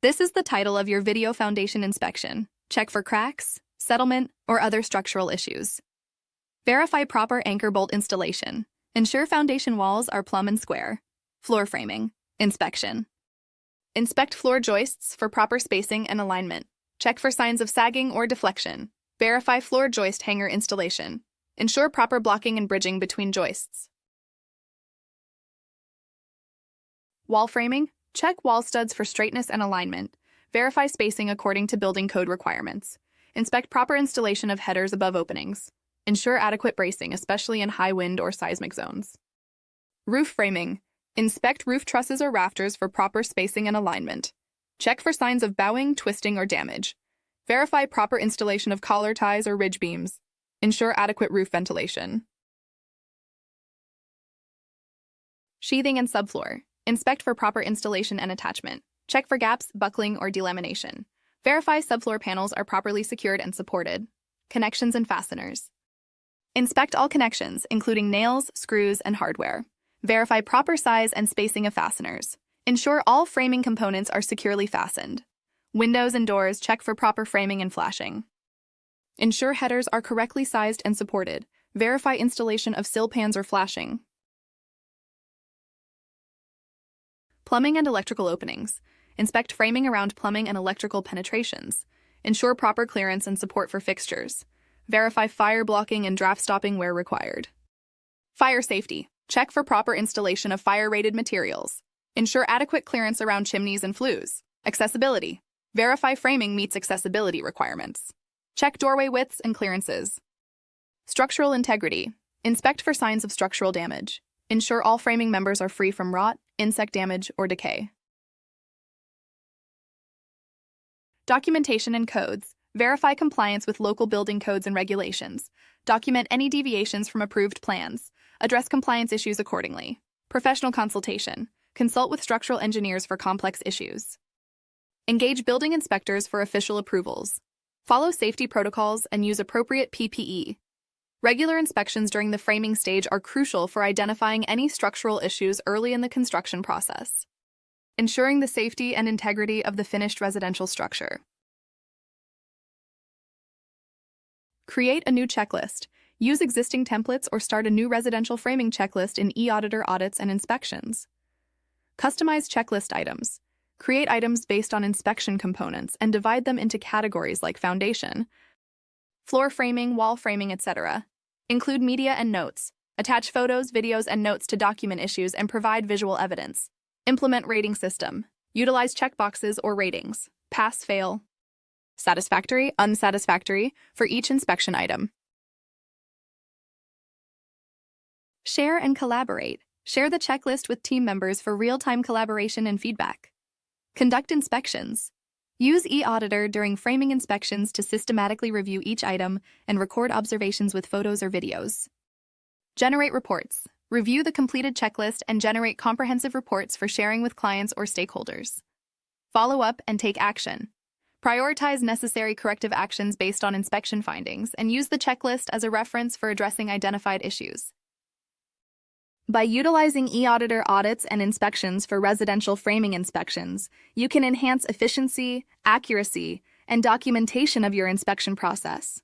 This is the title of your video foundation inspection. Check for cracks, settlement, or other structural issues. Verify proper anchor bolt installation. Ensure foundation walls are plumb and square. Floor framing. Inspection. Inspect floor joists for proper spacing and alignment. Check for signs of sagging or deflection. Verify floor joist hanger installation. Ensure proper blocking and bridging between joists. Wall framing. Check wall studs for straightness and alignment. Verify spacing according to building code requirements. Inspect proper installation of headers above openings. Ensure adequate bracing, especially in high wind or seismic zones. Roof framing. Inspect roof trusses or rafters for proper spacing and alignment. Check for signs of bowing, twisting, or damage. Verify proper installation of collar ties or ridge beams. Ensure adequate roof ventilation. Sheathing and subfloor. Inspect for proper installation and attachment. Check for gaps, buckling, or delamination. Verify subfloor panels are properly secured and supported. Connections and fasteners. Inspect all connections, including nails, screws, and hardware. Verify proper size and spacing of fasteners. Ensure all framing components are securely fastened. Windows and doors, check for proper framing and flashing. Ensure headers are correctly sized and supported. Verify installation of sill pans or flashing. Plumbing and electrical openings. Inspect framing around plumbing and electrical penetrations. Ensure proper clearance and support for fixtures. Verify fire blocking and draft stopping where required. Fire safety. Check for proper installation of fire-rated materials. Ensure adequate clearance around chimneys and flues. Accessibility. Verify framing meets accessibility requirements. Check doorway widths and clearances. Structural integrity. Inspect for signs of structural damage. Ensure all framing members are free from rot, insect damage, or decay. Documentation and codes. Verify compliance with local building codes and regulations. Document any deviations from approved plans. Address compliance issues accordingly. Professional consultation. Consult with structural engineers for complex issues. Engage building inspectors for official approvals. Follow safety protocols and use appropriate PPE. Regular inspections during the framing stage are crucial for identifying any structural issues early in the construction process, ensuring the safety and integrity of the finished residential structure. Create a new checklist. Use existing templates or start a new residential framing checklist in eAuditor audits and inspections. Customize checklist items. Create items based on inspection components and divide them into categories like foundation, floor framing, wall framing, etc. Include media and notes. Attach photos, videos, and notes to document issues and provide visual evidence. Implement rating system. Utilize checkboxes or ratings. Pass, fail, satisfactory, unsatisfactory for each inspection item. Share and collaborate. Share the checklist with team members for real-time collaboration and feedback. Conduct inspections. Use eAuditor during framing inspections to systematically review each item and record observations with photos or videos. Generate reports. Review the completed checklist and generate comprehensive reports for sharing with clients or stakeholders. Follow up and take action. Prioritize necessary corrective actions based on inspection findings and use the checklist as a reference for addressing identified issues. By utilizing eAuditor audits and inspections for residential framing inspections, you can enhance efficiency, accuracy, and documentation of your inspection process.